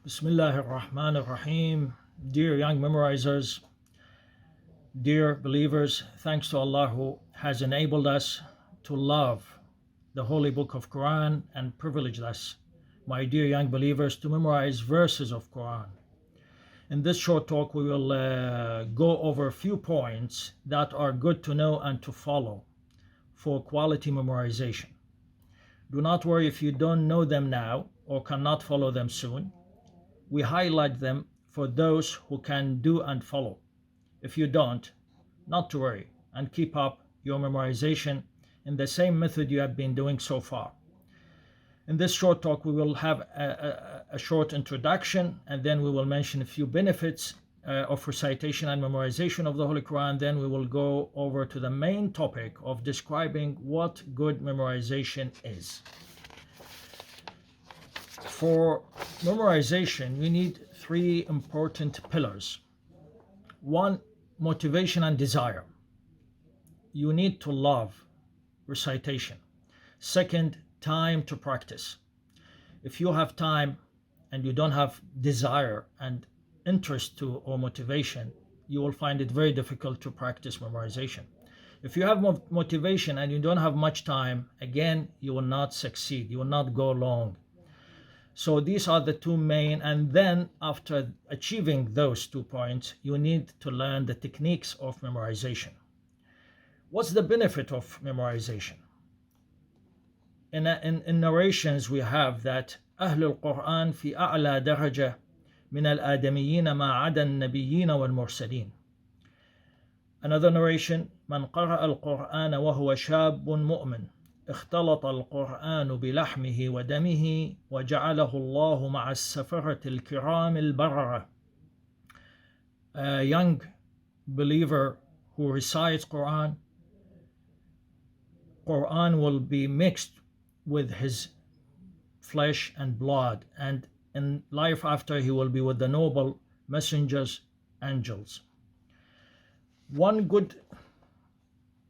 Bismillah ar-Rahman ar-Rahim. Dear young memorizers, dear believers, thanks to Allah who has enabled us to love the Holy Book of Quran and privileged us, my dear young believers, to memorize verses of Quran. In this short talk, we will go over a few points that are good to know and to follow for quality memorization. Do not worry if you don't know them now or cannot follow them soon. We highlight them for those who can do and follow. If you don't, not to worry, and keep up your memorization in the same method you have been doing so far. In this short talk, we will have a short introduction, and then we will mention a few benefits of recitation and memorization of the Holy Quran. Then we will go over to the main topic of describing what good memorization is. For memorization, we need three important pillars. One, motivation and desire. You need to love recitation. Second, time to practice. If you have time and you don't have desire and interest to or motivation, you will find it very difficult to practice memorization. If you have motivation and you don't have much time, again, you will not succeed. You will not go long. So these are the two main, and then after achieving those 2 points, you need to learn the techniques of memorization. What's the benefit of memorization? In narrations we have that أهل القرآن في أعلى درجة من الآدميين ما عدا النبيين والمرسلين. Another narration من قرأ القرآن وهو شاب مؤمن اختلط القرآن بلحمه ودمه وجعله الله مع السفرة الكرام البررة. A young believer who recites Quran will be mixed with his flesh and blood, and in life after he will be with the noble messengers, angels. One good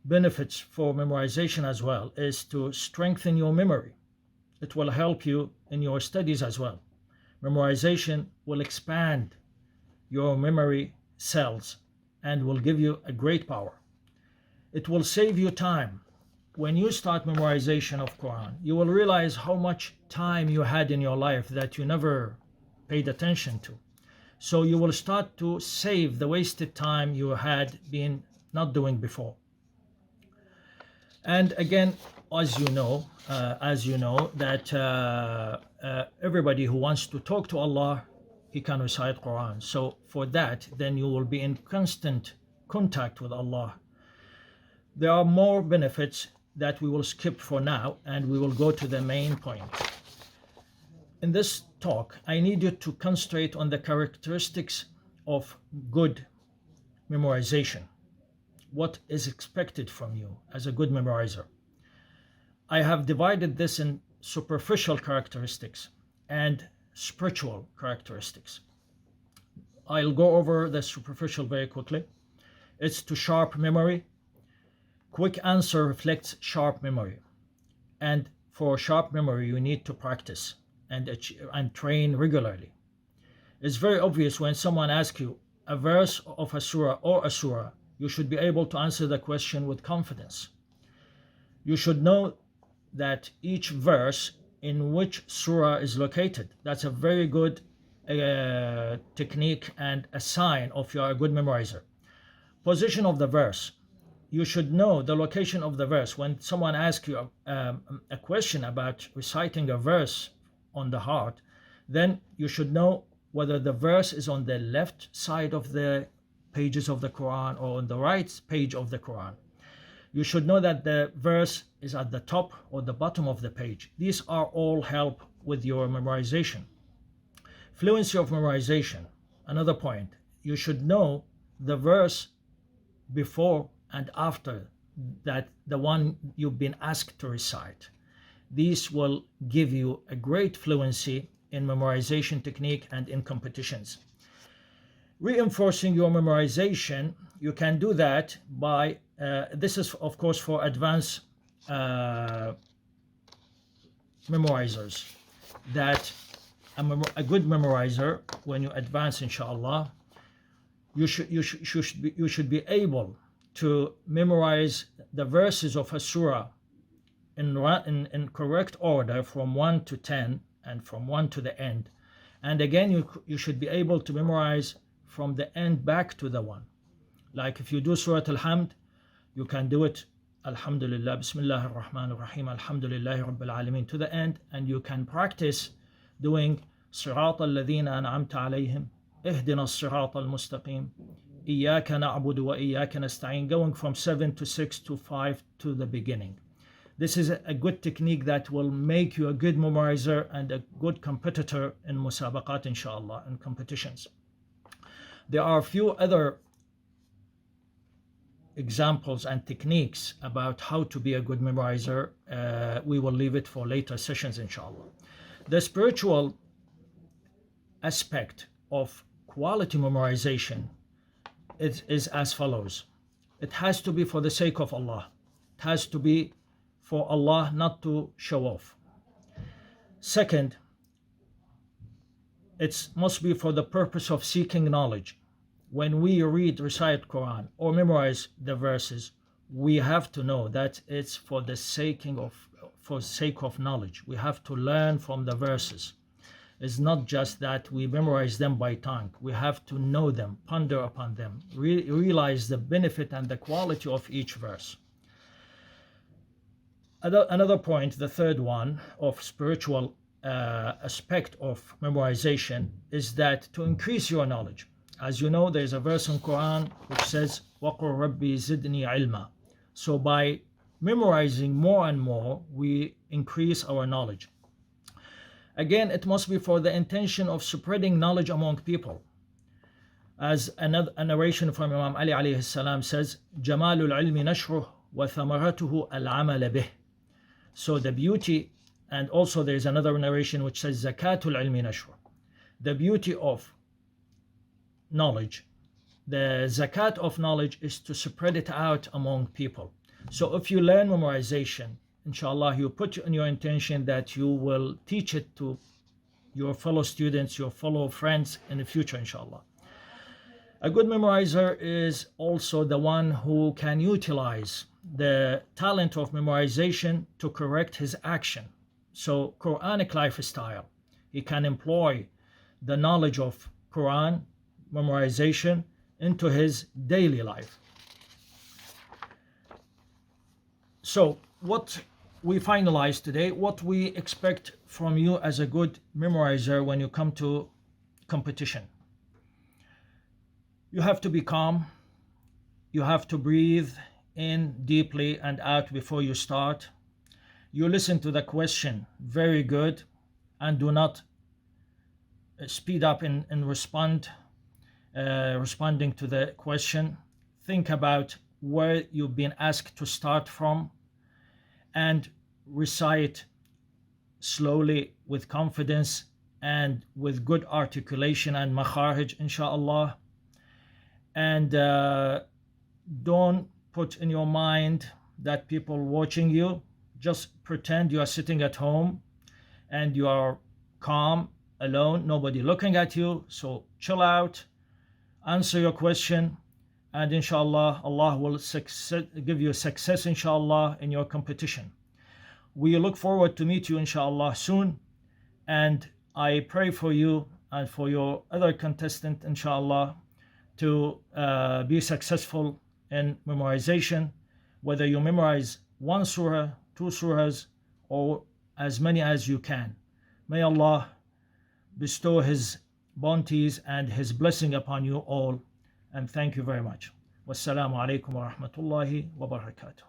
benefits for memorization as well is to strengthen your memory. It will help you in your studies as well. Memorization will expand your memory cells and will give you a great power. It will save you time. When you start memorization of Quran, you will realize how much time you had in your life that you never paid attention to. So you will start to save the wasted time you had been not doing before. And again, as you know that everybody who wants to talk to Allah, he can recite Quran. So for that, then you will be in constant contact with Allah. There are more benefits that we will skip for now, and we will go to the main point. In this talk, I need you to concentrate on the characteristics of good memorization. What is expected from you as a good memorizer? I have divided this in superficial characteristics and spiritual characteristics. I'll go over the superficial very quickly. It's to sharp memory. Quick answer reflects sharp memory. And for sharp memory, you need to practice and train regularly. It's very obvious when someone asks you a verse of a surah or a surah, you should be able to answer the question with confidence. You should know that each verse in which surah is located. That's a very good technique and a sign of you are a good memorizer. Position of the verse. You should know the location of the verse. When someone asks you a question about reciting a verse on the heart, then you should know whether the verse is on the left side of the pages of the Quran or on the right page of the Quran. You should know that the verse is at the top or the bottom of the page. These are all help with your memorization. Fluency of memorization. Another point. You should know the verse before and after that, the one you've been asked to recite. These will give you a great fluency in memorization technique and in competitions. Reinforcing your memorization, you can do that by, this is of course for advanced memorizers, that a good memorizer, when you advance, inshallah, you should be able to memorize the verses of a surah in correct order from 1 to 10 and from 1 to the end. And again, you should be able to memorize from the end back to the 1. Like if you do Surah Al-Hamd, you can do it Alhamdulillah, Bismillah ar-Rahman ar-Rahim, Alhamdulillahi Rabbil Alameen to the end, and you can practice doing Sirat al-Ladhina an'amta alayhim, Ihdina as-Sirat al-Mustaqim, Iyaka na'budu wa Iyaka nasta'in, going from 7 to 6 to 5 to the beginning. This is a good technique that will make you a good memorizer and a good competitor in musabaqat, inshallah, in competitions. There are a few other examples and techniques about how to be a good memorizer. We will leave it for later sessions, inshallah. The spiritual aspect of quality memorization is as follows. It has to be for the sake of Allah. It has to be for Allah, not to show off. Second, it must be for the purpose of seeking knowledge. When we recite Quran or memorize the verses, we have to know that it's for the sake of knowledge. We have to learn from the verses. It's not just that we memorize them by tongue. We have to know them, ponder upon them, realize the benefit and the quality of each verse. Another point, the third one of spiritual aspect of memorization, is that to increase your knowledge. As you know, there's a verse in Quran which says, وَقُلْ رَبِّي زِدْنِي عِلْمًا. So by memorizing more and more, we increase our knowledge. Again, it must be for the intention of spreading knowledge among people. As a narration from Imam Ali alayhi salam says, جَمَالُ الْعِلْمِ نَشْرُهُ وَثَمَرَتُهُ الْعَمَلَ بِهِ. So the beauty, and also there's another narration which says, زَكَاةُ الْعِلْمِ نَشْرُهُ. The beauty of knowledge, the zakat of knowledge, is to spread it out among people. So if you learn memorization, inshallah, you put in your intention that you will teach it to your fellow students, your fellow friends in the future, inshallah. A good memorizer is also the one who can utilize the talent of memorization to correct his action. So Quranic lifestyle, he can employ the knowledge of Quran memorization into his daily life. So what we finalize today, what we expect from you as a good memorizer when you come to competition. You have to be calm. You have to breathe in deeply and out before you start. You listen to the question very good and do not speed up in responding to the question. Think about where you've been asked to start from and recite slowly with confidence and with good articulation and makharij, inshallah. And don't put in your mind that people watching you. Just pretend you are sitting at home and you are calm, alone, nobody looking at you. So chill out, answer your question, and inshallah, Allah will give you success, inshallah, in your competition. We look forward to meet you, inshallah, soon. And I pray for you and for your other contestant, inshallah, to be successful in memorization, whether you memorize one surah, two surahs, or as many as you can. May Allah bestow His bounties and His blessing upon you all. And thank you very much. Wassalamu alaikum wa rahmatullahi wa barakatuh.